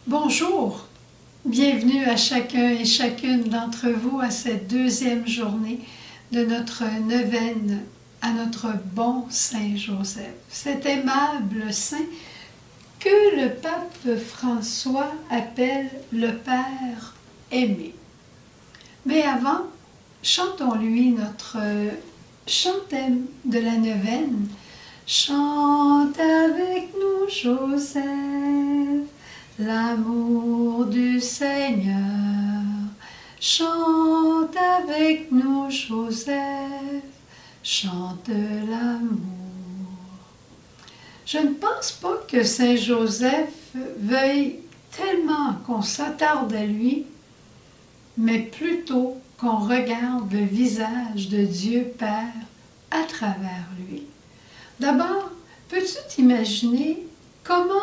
Bonjour, bienvenue à chacun et chacune d'entre vous à cette deuxième journée de notre neuvaine à notre bon Saint Joseph, cet aimable saint que le pape François appelle le Père aimé. Mais avant, chantons-lui notre chant-thème de la neuvaine. Chante avec nous, Joseph, l'amour du Seigneur. Chante avec nous, Joseph, chante l'amour. Je ne pense pas que Saint Joseph veuille tellement qu'on s'attarde à lui, mais plutôt qu'on regarde le visage de Dieu Père à travers lui. D'abord, peux-tu t'imaginer comment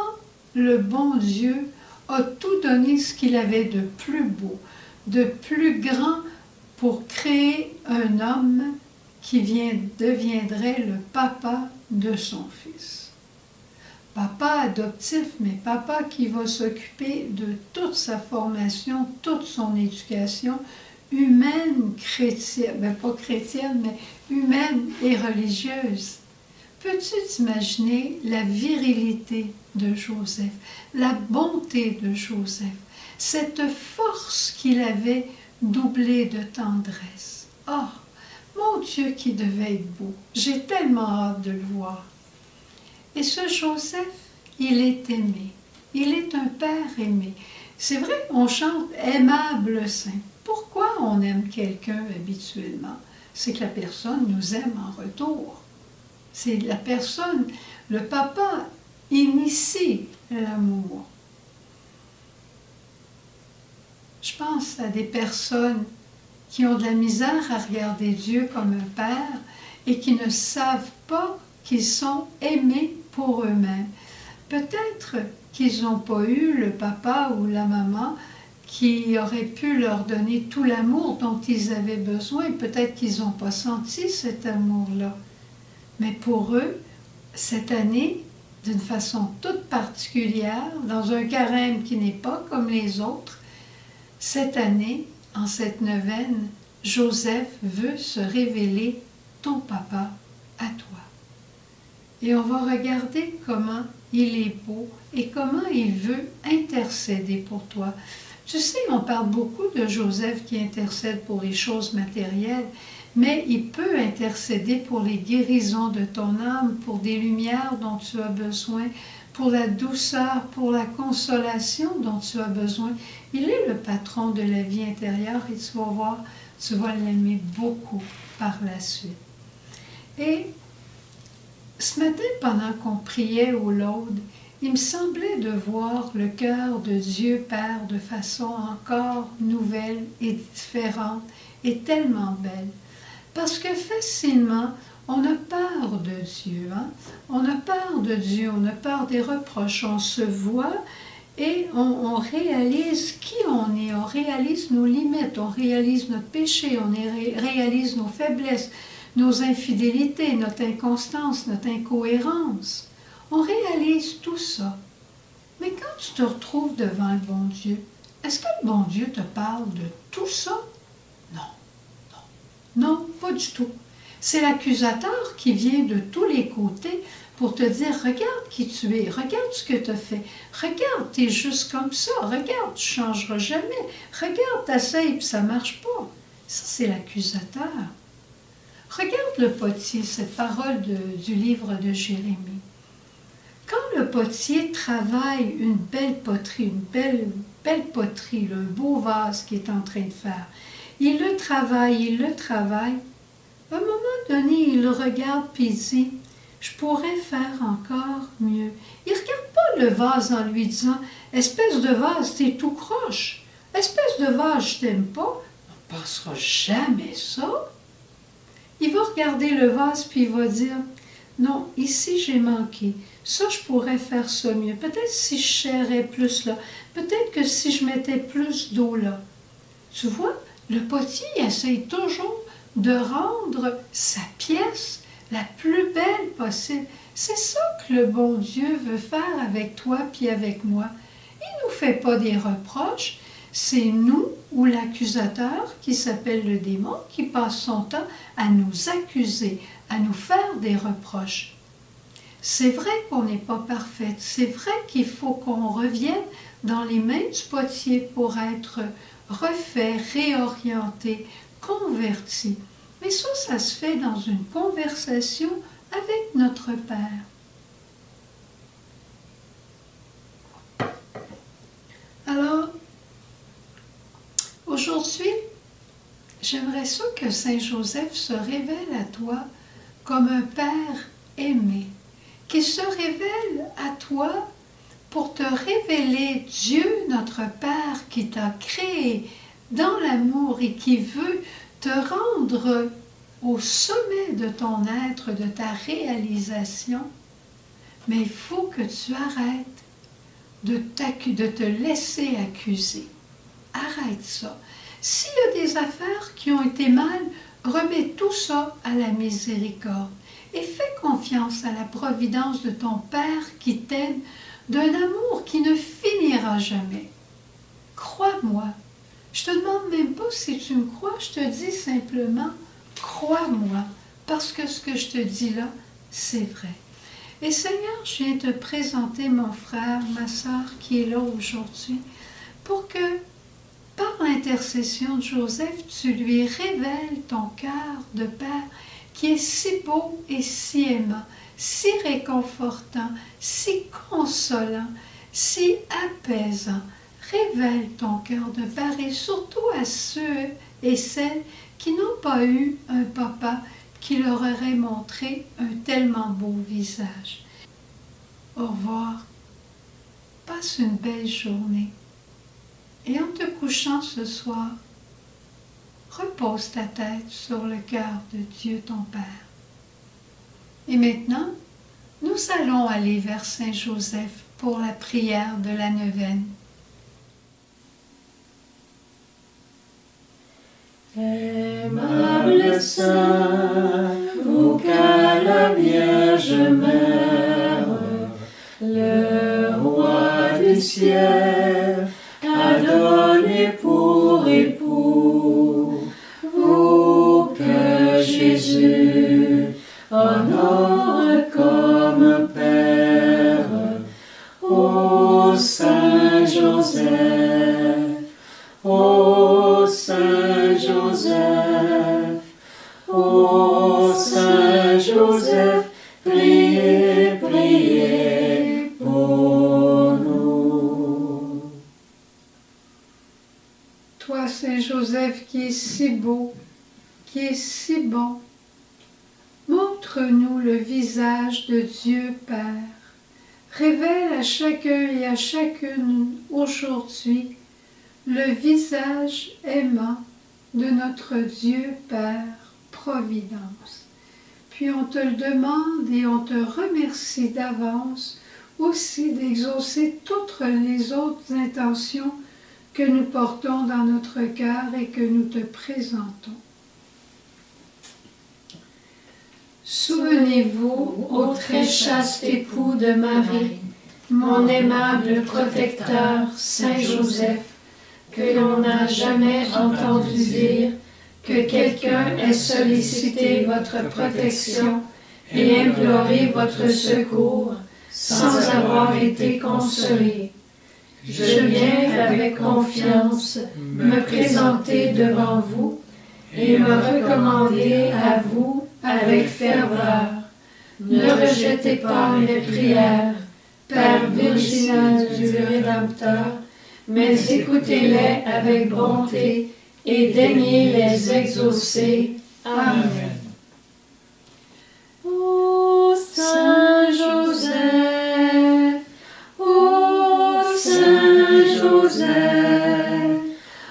le bon Dieu a tout donné ce qu'il avait de plus beau, de plus grand pour créer un homme qui deviendrait le papa de son fils. Papa adoptif, mais papa qui va s'occuper de toute sa formation, toute son éducation humaine, chrétienne, pas chrétienne, mais humaine et religieuse. Peux-tu t'imaginer la virilité de Joseph, la bonté de Joseph, cette force qu'il avait doublée de tendresse? Oh, mon Dieu qui devait être beau! J'ai tellement hâte de le voir. Et ce Joseph, il est aimé. Il est un père aimé. C'est vrai, on chante « aimable saint ». Pourquoi on aime quelqu'un habituellement? C'est que la personne nous aime en retour. C'est la personne, le papa initie l'amour. Je pense à des personnes qui ont de la misère à regarder Dieu comme un père et qui ne savent pas qu'ils sont aimés pour eux-mêmes. Peut-être qu'ils n'ont pas eu le papa ou la maman qui aurait pu leur donner tout l'amour dont ils avaient besoin. Peut-être qu'ils n'ont pas senti cet amour-là. Mais pour eux, cette année, d'une façon toute particulière, dans un carême qui n'est pas comme les autres, cette année, en cette neuvaine, Joseph veut se révéler ton papa à toi. Et on va regarder comment il est beau et comment il veut intercéder pour toi. Tu sais, on parle beaucoup de Joseph qui intercède pour les choses matérielles, mais il peut intercéder pour les guérisons de ton âme, pour des lumières dont tu as besoin, pour la douceur, pour la consolation dont tu as besoin. Il est le patron de la vie intérieure et tu vas voir, tu vas l'aimer beaucoup par la suite. Et ce matin, pendant qu'on priait au laude, il me semblait de voir le cœur de Dieu Père de façon encore nouvelle et différente et tellement belle. Parce que facilement, on a peur de Dieu. Hein? On a peur de Dieu, on a peur des reproches. On se voit et on réalise qui on est, on réalise nos limites, on réalise notre péché, on réalise nos faiblesses, nos infidélités, notre inconstance, notre incohérence. On réalise tout ça. Mais quand tu te retrouves devant le bon Dieu, est-ce que le bon Dieu te parle de tout ça? Non. Non, pas du tout. C'est l'accusateur qui vient de tous les côtés pour te dire « Regarde qui tu es, regarde ce que tu as fait, regarde, tu es juste comme ça, regarde, tu ne changeras jamais, regarde, t'essayes puis ça ne marche pas. » Ça, c'est l'accusateur. Regarde le potier, cette parole du livre de Jérémie. Quand le potier travaille une belle poterie, belle poterie, un beau vase qu'il est en train de faire, il le travaille. À un moment donné, il le regarde et il dit « Je pourrais faire encore mieux. » Il ne regarde pas le vase en lui disant « Espèce de vase, t'es tout croche. Espèce de vase, je t'aime pas. » On ne passera jamais ça. Il va regarder le vase puis il va dire « Non, ici j'ai manqué. Ça, je pourrais faire ça mieux. Peut-être si je serrais plus là. Peut-être que si je mettais plus d'eau là. » Tu vois, le potier essaye toujours de rendre sa pièce la plus belle possible. C'est ça que le bon Dieu veut faire avec toi puis avec moi. Il nous fait pas des reproches, c'est nous ou l'accusateur, qui s'appelle le démon, qui passe son temps à nous accuser, à nous faire des reproches. C'est vrai qu'on n'est pas parfaite, c'est vrai qu'il faut qu'on revienne dans les mains du potier pour être refait, réorienté, converti. Mais ça se fait dans une conversation avec notre Père. Alors, aujourd'hui, j'aimerais ça que Saint Joseph se révèle à toi comme un Père aimé, qu'il se révèle à toi pour te révéler Dieu, notre Père, qui t'a créé dans l'amour et qui veut te rendre au sommet de ton être, de ta réalisation. Mais il faut que tu arrêtes de te laisser accuser. Arrête ça. S'il y a des affaires qui ont été mal, remets tout ça à la miséricorde et fais confiance à la providence de ton Père qui t'aime d'un amour qui ne finira jamais. Crois-moi. Je te demande même pas si tu me crois, je te dis simplement, crois-moi, parce que ce que je te dis là, c'est vrai. Et Seigneur, je viens te présenter mon frère, ma sœur qui est là aujourd'hui, pour que, par l'intercession de Joseph, tu lui révèles ton cœur de Père qui est si beau et si aimant, si réconfortant, si consolant, si apaisant. Révèle ton cœur de Père et surtout à ceux et celles qui n'ont pas eu un papa qui leur aurait montré un tellement beau visage. Au revoir. Passe une belle journée. Et en te couchant ce soir, repose ta tête sur le cœur de Dieu ton Père. Et maintenant, nous allons aller vers Saint Joseph pour la prière de la neuvaine. Aimable Saint, vous qu'à la Vierge Mère, le Roi du ciel a donné pour époux, vous que Jésus honore comme Père, ô Saint Joseph, ô Saint Joseph, ô Saint Joseph, priez, priez pour nous. Toi, Saint Joseph, qui est si beau, qui est si bon, montre-nous le visage de Dieu Père. Révèle à chacun et à chacune aujourd'hui le visage aimant de notre Dieu Père Providence. Puis on te le demande et on te remercie d'avance aussi d'exaucer toutes les autres intentions que nous portons dans notre cœur et que nous te présentons. Souvenez-vous, ô très chaste époux de Marie, mon aimable protecteur, Saint Joseph, que l'on n'a jamais entendu dire que quelqu'un ait sollicité votre protection et imploré votre secours sans avoir été consolé. Je viens avec confiance me présenter devant vous et me recommander à vous avec ferveur. Ne rejetez pas mes prières, Père virginal du Rédempteur, mais écoutez-les avec bonté et daignez les exaucer. Amen. Ô Saint Joseph, ô Saint Joseph,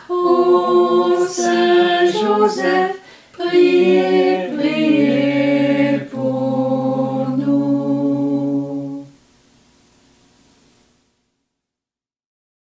ô Saint Joseph, priez